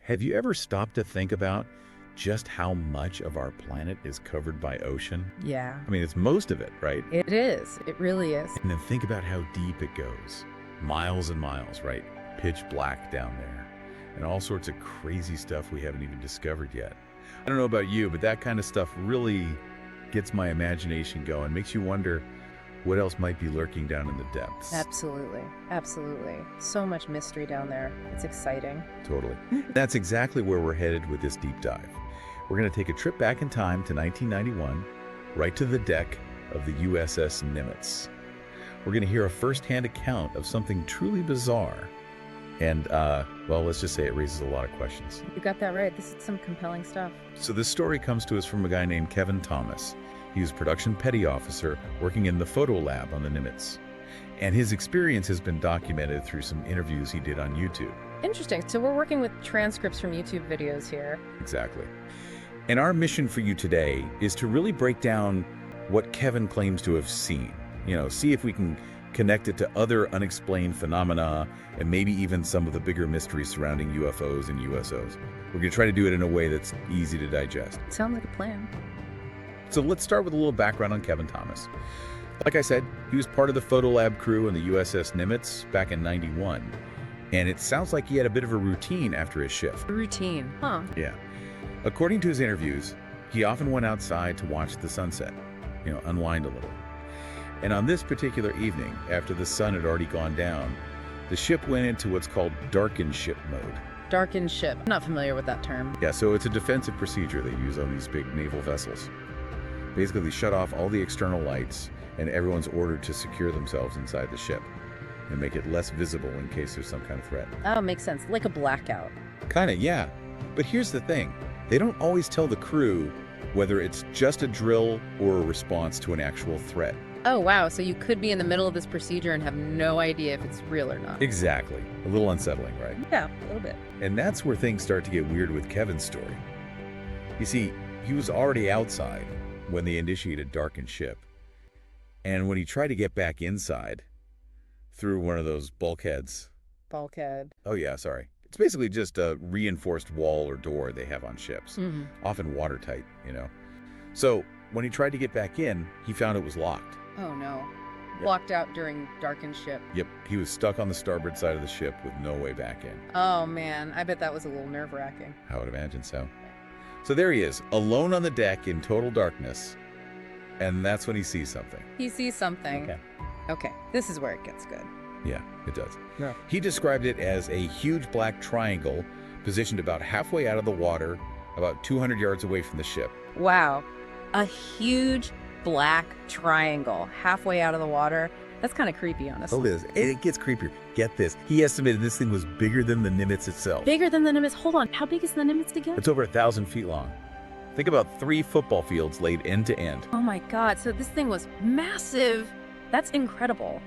Have you ever stopped to think about just how much of our planet is covered by ocean? Yeah, I mean, it's most of it, right? it is. It really is. And then think about how deep it goes. Miles and miles, right? Pitch black down there. And all sorts of crazy stuff we haven't even discovered yet. I don't know about you, but that kind of stuff really gets my imagination going, makes you wonder what else might be lurking down in the depths. Absolutely. Absolutely. So much mystery down there. It's exciting. Totally. That's exactly where we're headed with this deep dive. We're going to take a trip back in time to 1991, right to the deck of the USS Nimitz. We're going to hear a first-hand account of something truly bizarre. And, well, let's just say it raises a lot of questions. You got that right. This is some compelling stuff. So this story comes to us from a guy named Kevin Thomas. He was production petty officer working in the photo lab on the Nimitz. And his experience has been documented through some interviews he did on YouTube. Interesting. So we're working with transcripts from YouTube videos here. Exactly. And our mission for you today is to really break down what Kevin claims to have seen. You know, see if we can connect it to other unexplained phenomena and maybe even some of the bigger mysteries surrounding UFOs and USOs. We're going to try to do it in a way that's easy to digest. Sounds like a plan. So let's start with a little background on Kevin Thomas. Like I said, he was part of the photo lab crew on the USS Nimitz back in '91. And it sounds like he had a bit of a routine after his shift. Routine. Huh. Yeah. According to his interviews, he often went outside to watch the sunset, you know, unwind a little. And on this particular evening, after the sun had already gone down, the ship went into what's called Darken ship mode. Darken ship. I'm not familiar with that term. Yeah, so it's a defensive procedure they use on these big naval vessels. Basically, they shut off all the external lights, and everyone's ordered to secure themselves inside the ship and make it less visible in case there's some kind of threat. Oh, makes sense. Like a blackout. Kinda, yeah. But here's the thing. They don't always tell the crew whether it's just a drill or a response to an actual threat. Oh, wow. So you could be in the middle of this procedure and have no idea if it's real or not. Exactly. A little unsettling, right? Yeah, a little bit. And that's where things start to get weird with Kevin's story. You see, he was already outside when they initiated Darken ship. And when he tried to get back inside through one of those bulkheads. Bulkhead. Oh yeah, sorry. It's basically just a reinforced wall or door they have on ships, often watertight, you know. So when he tried to get back in, he found it was locked. Oh, no. Yep. Blocked out during Darken ship. Yep, he was stuck on the starboard side of the ship with no way back in. Oh, man. I bet that was a little nerve-wracking. I would imagine so. So there he is, alone on the deck in total darkness, and that's when he sees something. He sees something. Okay. Okay, this is where it gets good. Yeah, it does. Yeah. He described it as a huge black triangle positioned about halfway out of the water, about 200 yards away from the ship. Wow. A huge black triangle halfway out of the water. That's kind of creepy, honestly. Oh, it is. And it gets creepier. Get this. He estimated this thing was bigger than the Nimitz itself. Bigger than the Nimitz? Hold on. How big is the Nimitz again? It's over 1,000 feet long. Think about 3 football fields laid end to end. Oh my God. So this thing was massive. That's incredible.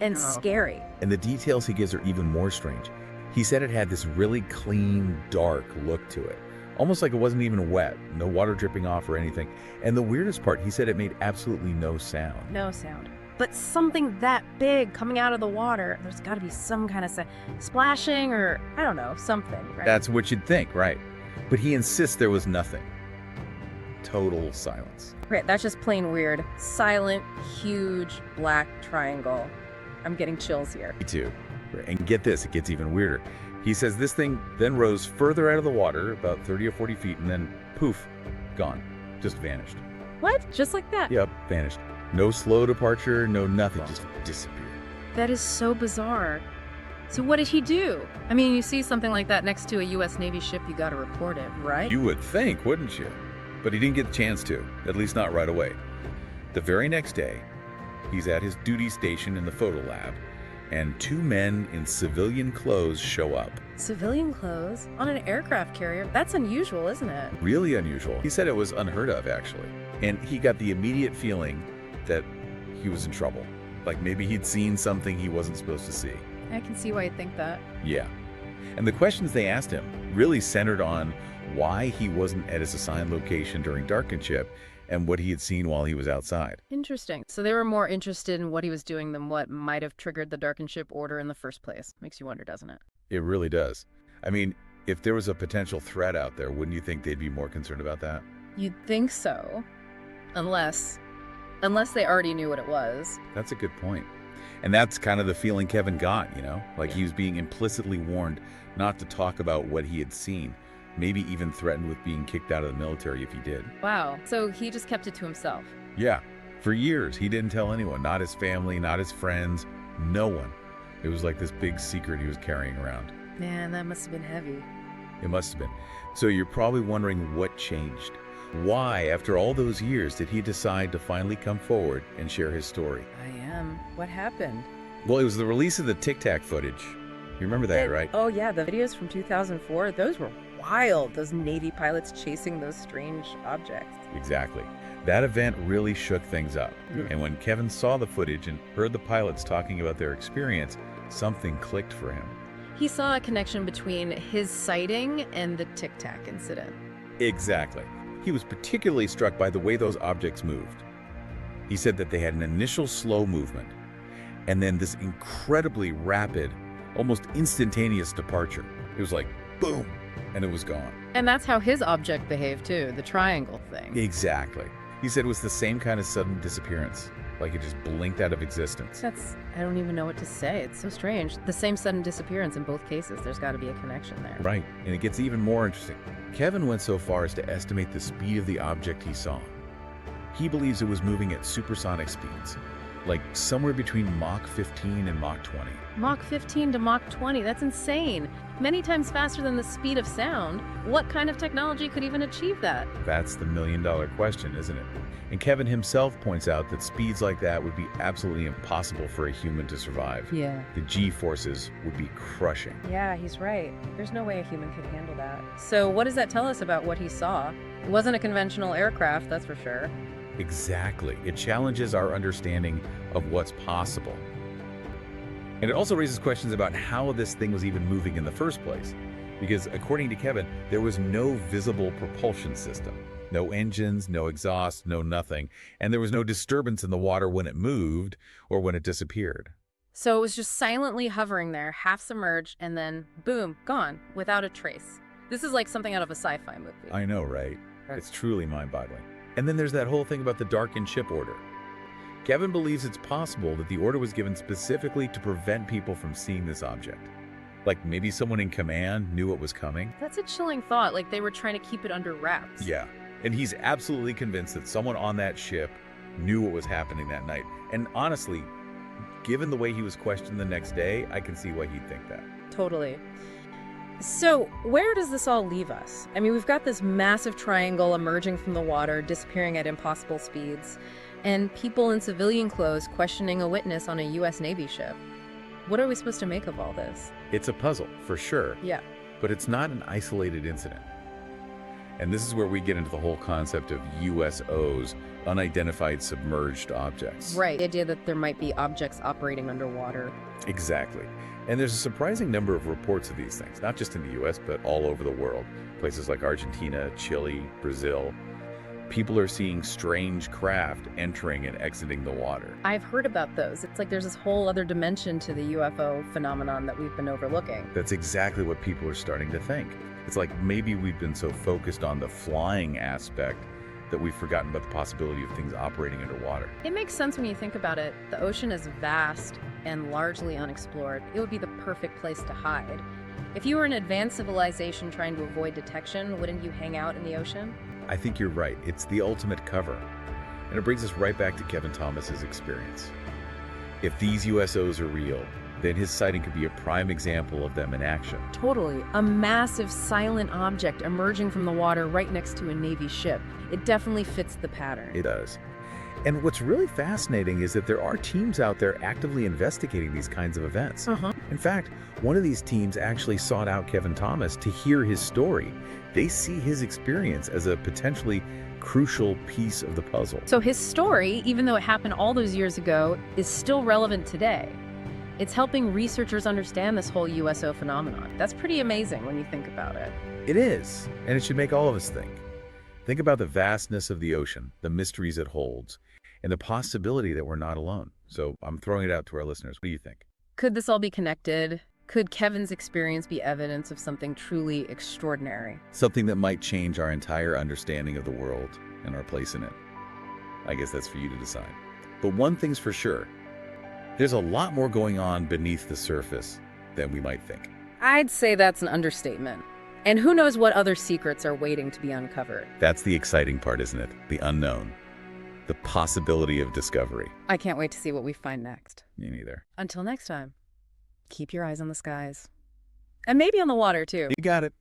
And scary. And the details he gives are even more strange. He said it had this really clean, dark look to it. Almost like it wasn't even wet. No water dripping off or anything. And the weirdest part, he said it made absolutely no sound. No sound. But something that big coming out of the water, there's got to be some kind of splashing or, I don't know, something, right? That's what you'd think, right? But he insists there was nothing. Total silence. Right, that's just plain weird. Silent, huge, black triangle. I'm getting chills here. Me too. And get this, it gets even weirder. He says this thing then rose further out of the water, about 30 or 40 feet, and then poof, gone. Just vanished. What? Just like that? Yep, vanished. No slow departure, no nothing, just disappeared. That is so bizarre. So what did he do? I mean, you see something like that next to a U.S. Navy ship, you gotta report it, right? You would think, wouldn't you? But he didn't get the chance to, at least not right away. The very next day, he's at his duty station in the photo lab, and 2 men in civilian clothes show up. Civilian clothes? On an aircraft carrier? That's unusual, isn't it? Really unusual. He said it was unheard of, actually. And he got the immediate feeling that he was in trouble. Like maybe he'd seen something he wasn't supposed to see. I can see why you'd think that. Yeah. And the questions they asked him really centered on why he wasn't at his assigned location during Darken ship and what he had seen while he was outside. Interesting. So they were more interested in what he was doing than what might have triggered the Darken ship order in the first place. Makes you wonder, doesn't it? It really does. I mean, If there was a potential threat out there, wouldn't you think they'd be more concerned about that? You'd think so. Unless they already knew what it was. That's a good point. And that's kind of the feeling Kevin got, like he was being implicitly warned not to talk about what he had seen, maybe even threatened with being kicked out of the military if he did. Wow. So he just kept it to himself. Yeah. For years, he didn't tell anyone, not his family, not his friends, no one. It was like this big secret he was carrying around. Man, that must have been heavy. It must have been. So you're probably wondering what changed. Why, after all those years, did he decide to finally come forward and share his story? I am. What happened? Well, it was the release of the Tic Tac footage. You remember that, right? Oh, yeah. The videos from 2004, those were wild. Those Navy pilots chasing those strange objects. Exactly. That event really shook things up. And when Kevin saw the footage and heard the pilots talking about their experience, something clicked for him. He saw a connection between his sighting and the Tic Tac incident. Exactly. He was particularly struck by the way those objects moved. He said that they had an initial slow movement, and then this incredibly rapid, almost instantaneous departure. It was like, boom, and it was gone. And that's how his object behaved too, the triangle thing. Exactly. He said it was the same kind of sudden disappearance, like it just blinked out of existence. I don't even know what to say. It's so strange. The same sudden disappearance in both cases. There's got to be a connection there. Right, and it gets even more interesting. Kevin went so far as to estimate the speed of the object he saw. He believes it was moving at supersonic speeds, like somewhere between Mach 15 and Mach 20. Mach 15 to Mach 20, that's insane. Many times faster than the speed of sound. What kind of technology could even achieve that? That's the million-dollar question, isn't it? And Kevin himself points out that speeds like that would be absolutely impossible for a human to survive. Yeah. The G-forces would be crushing. Yeah, he's right. There's no way a human could handle that. So what does that tell us about what he saw? It wasn't a conventional aircraft, that's for sure. Exactly. It challenges our understanding of what's possible. And it also raises questions about how this thing was even moving in the first place. Because according to Kevin, there was no visible propulsion system. No engines, no exhaust, no nothing. And there was no disturbance in the water when it moved or when it disappeared. So it was just silently hovering there, half submerged, and then boom, gone, without a trace. This is like something out of a sci-fi movie. I know, right? It's truly mind-boggling. And then there's that whole thing about the Darken ship order. Kevin believes it's possible that the order was given specifically to prevent people from seeing this object. Like maybe someone in command knew what was coming. That's a chilling thought, like they were trying to keep it under wraps. Yeah, and he's absolutely convinced that someone on that ship knew what was happening that night. And honestly, given the way he was questioned the next day, I can see why he'd think that. Totally. So where does this all leave us? I mean, we've got this massive triangle emerging from the water, disappearing at impossible speeds, and people in civilian clothes questioning a witness on a U.S. Navy ship. What are we supposed to make of all this? It's a puzzle, for sure. Yeah. But it's not an isolated incident. And this is where we get into the whole concept of USOs, unidentified submerged objects. Right, the idea that there might be objects operating underwater. Exactly. And there's a surprising number of reports of these things, not just in the US, but all over the world. Places like Argentina, Chile, Brazil. People are seeing strange craft entering and exiting the water. I've heard about those. It's like there's this whole other dimension to the UFO phenomenon that we've been overlooking. That's exactly what people are starting to think. It's like maybe we've been so focused on the flying aspect that we've forgotten about the possibility of things operating underwater. It makes sense when you think about it. The ocean is vast and largely unexplored. It would be the perfect place to hide. If you were an advanced civilization trying to avoid detection, wouldn't you hang out in the ocean? I think you're right. It's the ultimate cover. And it brings us right back to Kevin Thomas's experience. If these USOs are real, then his sighting could be a prime example of them in action. Totally. A massive silent object emerging from the water right next to a Navy ship. It definitely fits the pattern. It does. And what's really fascinating is that there are teams out there actively investigating these kinds of events. In fact, one of these teams actually sought out Kevin Thomas to hear his story. They see his experience as a potentially crucial piece of the puzzle. So his story, even though it happened all those years ago, is still relevant today. It's helping researchers understand this whole USO phenomenon. That's pretty amazing when you think about it. It is, and it should make all of us think. Think about the vastness of the ocean, the mysteries it holds, and the possibility that we're not alone. So I'm throwing it out to our listeners. What do you think? Could this all be connected? Could Kevin's experience be evidence of something truly extraordinary? Something that might change our entire understanding of the world and our place in it. I guess that's for you to decide. But one thing's for sure, there's a lot more going on beneath the surface than we might think. I'd say that's an understatement. And who knows what other secrets are waiting to be uncovered. That's the exciting part, isn't it? The unknown. The possibility of discovery. I can't wait to see what we find next. Me neither. Until next time, keep your eyes on the skies. And maybe on the water, too. You got it.